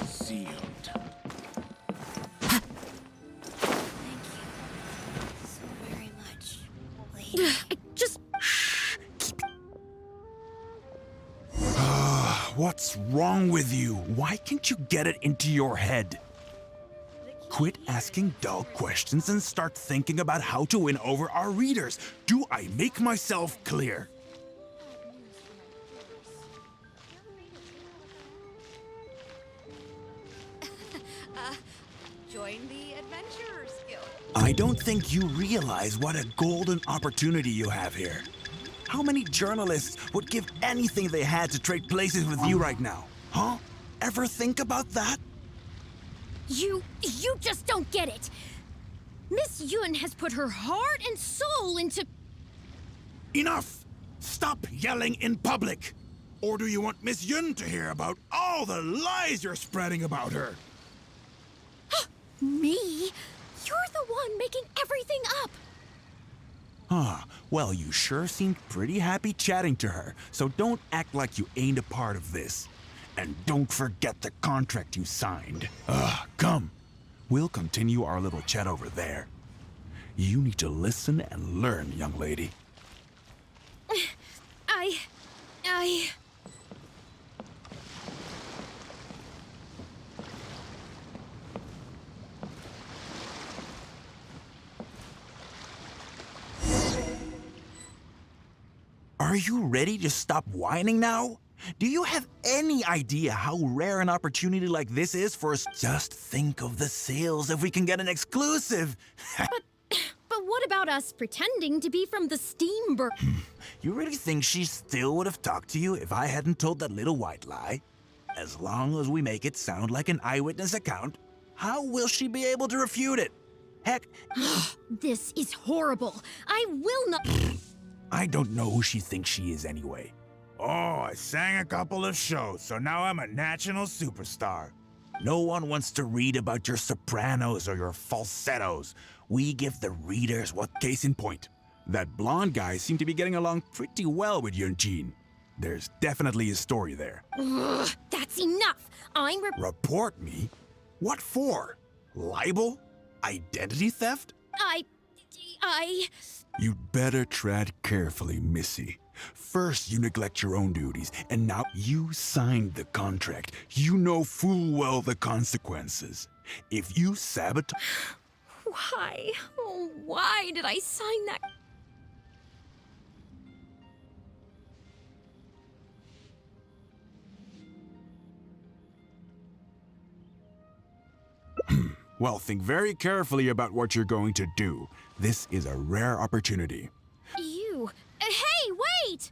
sealed. Thank you so very much, lady. Just... What's wrong with you? Why can't you get it into your head? Quit asking dull questions and start thinking about how to win over our readers. Do I make myself clear? Join the Adventurers Guild. I don't think you realize what a golden opportunity you have here. How many journalists would give anything they had to trade places with you right now? Huh? Ever think about that? You just don't get it. Miss Yun has put her heart and soul into... Enough! Stop yelling in public! Or do you want Miss Yun to hear about all the lies you're spreading about her? Me? You're the one making everything up. Well, you sure seemed pretty happy chatting to her, so don't act like you ain't a part of this. And don't forget the contract you signed. Come. We'll continue our little chat over there. You need to listen and learn, young lady. I... Are you ready to stop whining now? Do you have any idea how rare an opportunity like this is for us? Just think of the sales if we can get an exclusive. But what about us pretending to be from the Steamburg? You really think she still would have talked to you if I hadn't told that little white lie? As long as we make it sound like an eyewitness account, how will she be able to refute it? Heck, This is horrible. I will not... I don't know who she thinks she is anyway. Oh, I sang a couple of shows, so now I'm a national superstar. No one wants to read about your sopranos or your falsettos. We give the readers what... Case in point. That blonde guy seemed to be getting along pretty well with Yunjin. There's definitely a story there. Ugh, that's enough. Report me? What for? Libel? Identity theft? I... You'd better tread carefully, Missy. First, you neglect your own duties, and now you signed the contract. You know full well the consequences. If you sabotage... Why? Oh, why did I sign that? Well, think very carefully about what you're going to do. This is a rare opportunity. You... Hey, wait!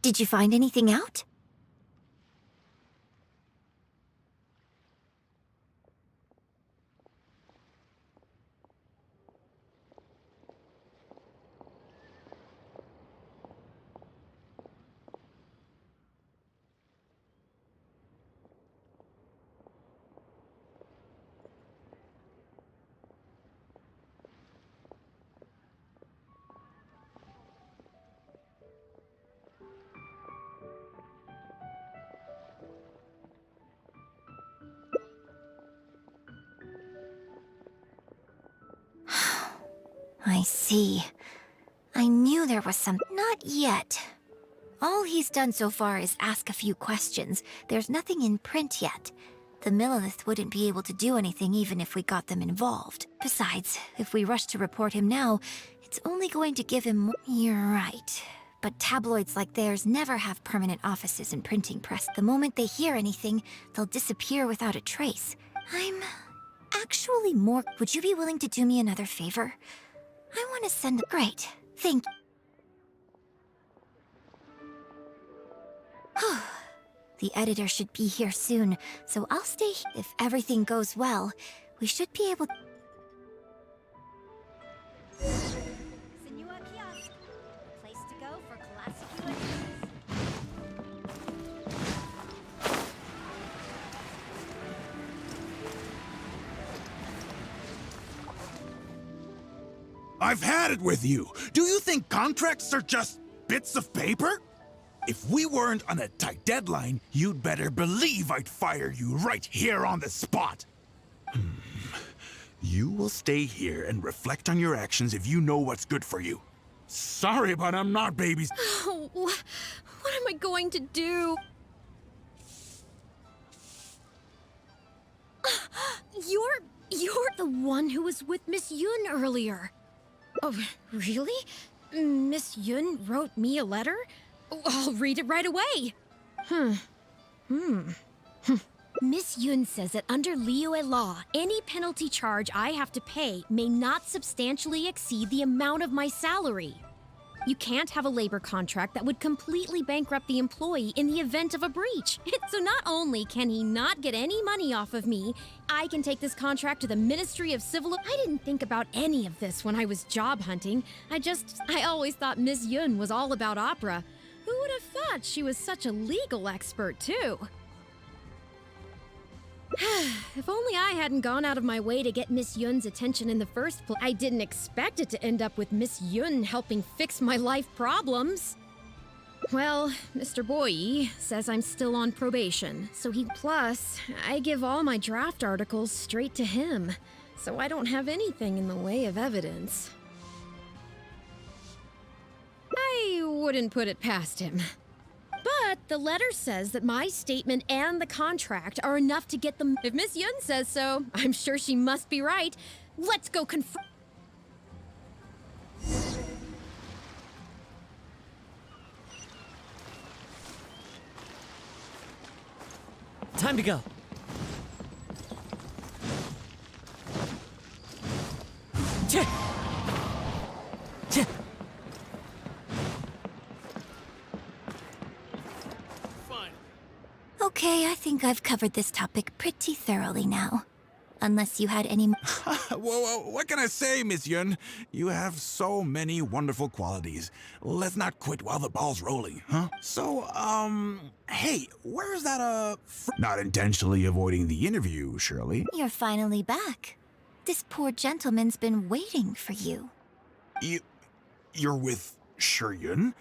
Did you find anything out? I see. I knew there was some... Not yet. All he's done so far is ask a few questions. There's nothing in print yet. The Millilith wouldn't be able to do anything even if we got them involved. Besides, if we rush to report him now, it's only going to give him more... You're right. But tabloids like theirs never have permanent offices and printing press. The moment they hear anything, they'll disappear without a trace. I'm... actually more... Would you be willing to do me another favor? I want to send... Great. Thank you. The editor should be here soon, so I'll stay here. If everything goes well, we should be able... Semoga kiosk. Place to go for classic electronics. I've had it with you. Do you think contracts are just bits of paper? If we weren't on a tight deadline, you'd better believe I'd fire you right here on the spot. You will stay here and reflect on your actions if you know what's good for you. Sorry, but I'm not babies. Oh, what am I going to do? You're the one who was with Miss Yun earlier. Oh, really? Miss Yun wrote me a letter? Oh, I'll read it right away. Miss Yun says that under Liyue law, any penalty charge I have to pay may not substantially exceed the amount of my salary. You can't have a labor contract that would completely bankrupt the employee in the event of a breach. So not only can he not get any money off of me, I can take this contract to the Ministry of Civil... I didn't think about any of this when I was job hunting. I always thought Miss Yun was all about opera. Who would have thought she was such a legal expert, too? If only I hadn't gone out of my way to get Miss Yun's attention in the first place. I didn't expect it to end up with Miss Yun helping fix my life problems. Well, Mr. Boyi says I'm still on probation, so plus, I give all my draft articles straight to him, so I don't have anything in the way of evidence. I wouldn't put it past him. But the letter says that my statement and the contract are enough to get them. If Miss Yun says so, I'm sure she must be right. Let's go confront. Time to go. Okay, I think I've covered this topic pretty thoroughly now. Unless you had any... Whoa, what can I say, Miss Yun? You have so many wonderful qualities. Let's not quit while the ball's rolling, huh? So, hey, where's that, Not intentionally avoiding the interview, Shirley. You're finally back. This poor gentleman's been waiting for you. You're with Shiryun?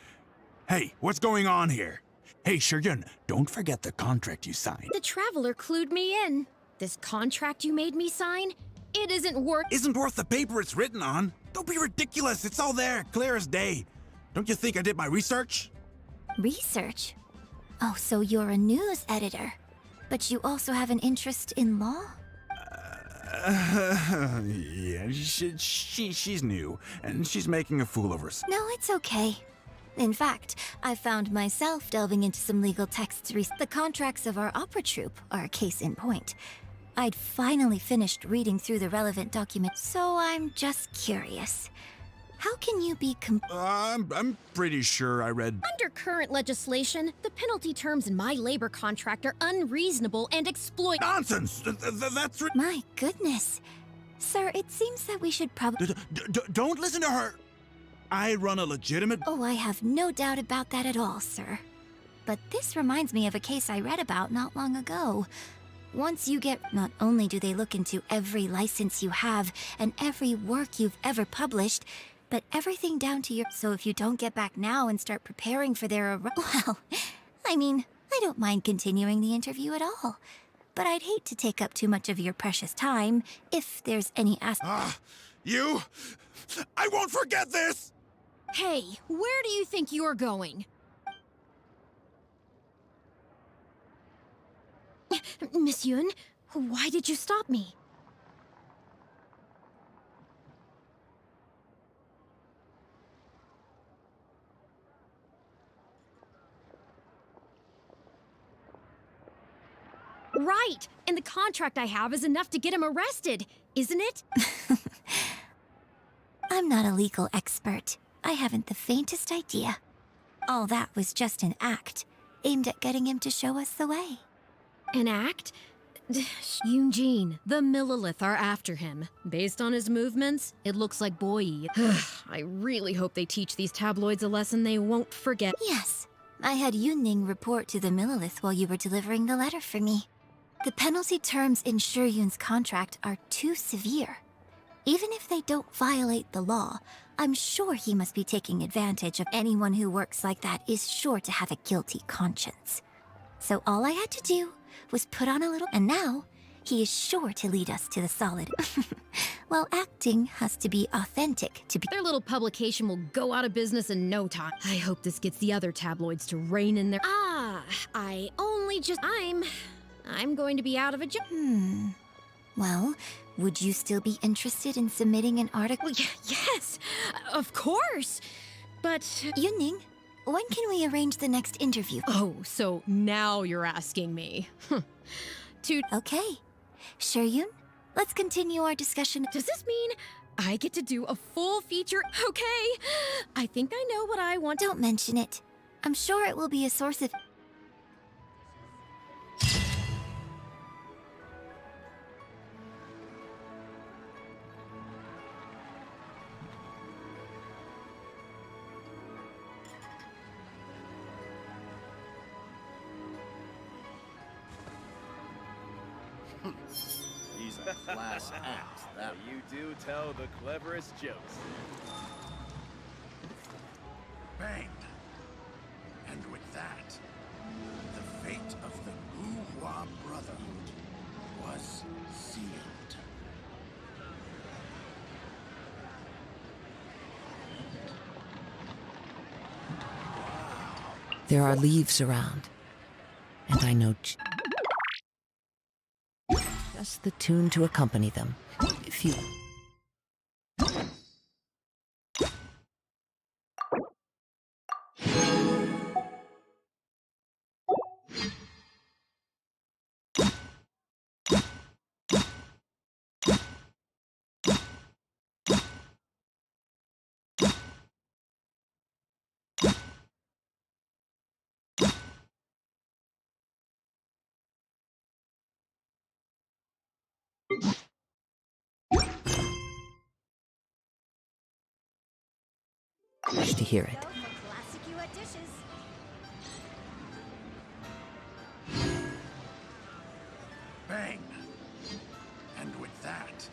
Hey, what's going on here? Hey, Shiryun, don't forget the contract you signed. The Traveler clued me in. This contract you made me sign? It isn't worth... Isn't worth the paper it's written on. Don't be ridiculous. It's all there, clear as day. Don't you think I did my research? Research? Oh, so you're a news editor. But you also have an interest in law? Yeah, she's new, and she's making a fool of herself. No, it's okay. In fact, I found myself delving into some legal texts The contracts of our opera troupe are a case in point. I'd finally finished reading through the relevant documents, so I'm just curious. How can you be I'm pretty sure I read... Under current legislation, the penalty terms in my labor contract are unreasonable and exploit- Nonsense! That's... My goodness. Sir, it seems that we should probably... Don't listen to her! I run a legitimate... Oh, I have no doubt about that at all, sir. But this reminds me of a case I read about not long ago. Once you get... Not only do they look into every license you have and every work you've ever published, but everything down to your... So if you don't get back now and start preparing for their... Well, I mean, I don't mind continuing the interview at all. But I'd hate to take up too much of your precious time if there's any You... I won't forget this! Hey, where do you think you're going? Miss Yun, why did you stop me? Right! And the contract I have is enough to get him arrested, isn't it? I'm not a legal expert. I haven't the faintest idea. All that was just an act, aimed at getting him to show us the way. An act? Yoon-jin, the Millilith are after him. Based on his movements, it looks like Boyi. I really hope they teach these tabloids a lesson they won't forget. Yes, I had Yunning report to the Millilith while you were delivering the letter for me. The penalty terms in Shuryun's contract are too severe. Even if they don't violate the law, I'm sure he must be taking advantage of anyone who works like that is sure to have a guilty conscience. So all I had to do was put on a little... And now, he is sure to lead us to the solid. Well, acting has to be authentic to be... Their little publication will go out of business in no time. I hope this gets the other tabloids to rein in their... I only just... I'm going to be out of a job. Well, would you still be interested in submitting an article? Well, yes, of course. But... Yunning, when can we arrange the next interview? Oh, so now you're asking me. Okay. Shuryun, let's continue our discussion. Does this mean I get to do a full feature? Okay. I think I know what I want. Don't mention it. I'm sure it will be a source of... He's a class act, that you do tell the cleverest jokes. Bang! And with that, the fate of the Guhua Brotherhood was sealed. There are leaves around, and I know just the tune to accompany them. If you... wish to hear it. Bang! And with that,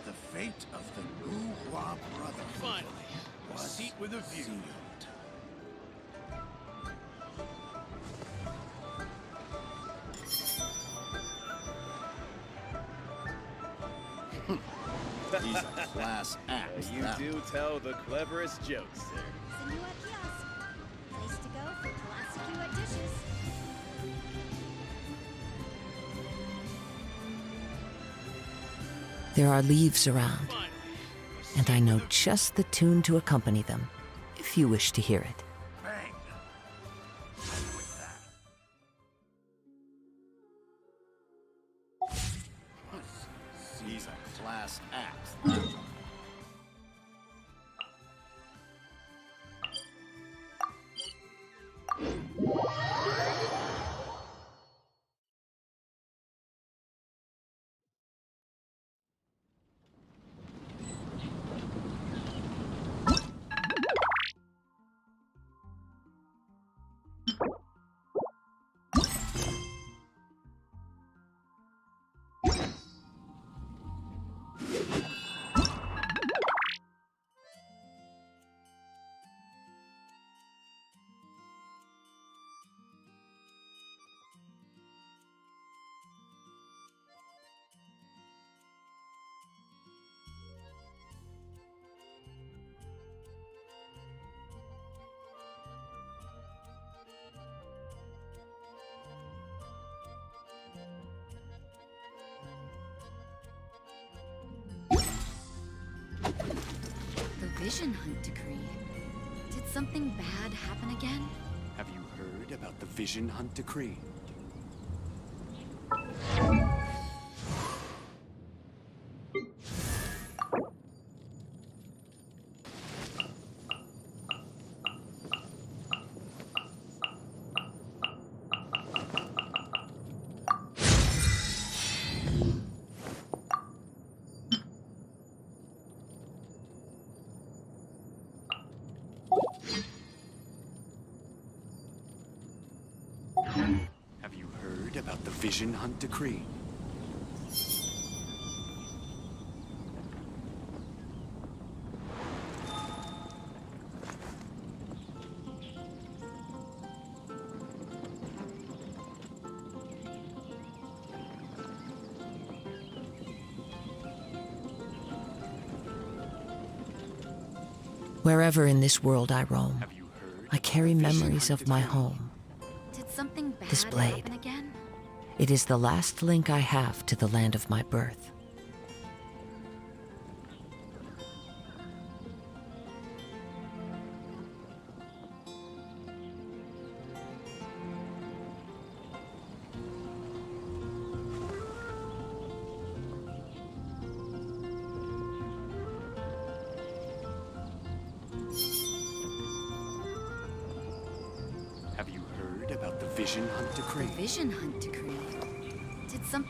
the fate of the Guhua Brotherhood Finally, a was seat with a view. sealed. He's a class act. You do tell the cleverest jokes, sir. Senua Kiosk. Place to go for classic Ua dishes. There are leaves around, and I know just the tune to accompany them, if you wish to hear it. Bang! And with that, He's a class act. Vision Hunt Decree. Did something bad happen again? Have you heard about the Vision Hunt Decree? Have you heard about the Vision Hunt Decree? Wherever in this world I roam, I carry memories of my home. Did something bad This blade. happen again? It is the last link I have to the land of my birth. Have you heard about the Vision Hunt Decree? Vision Hunt Decree. Did something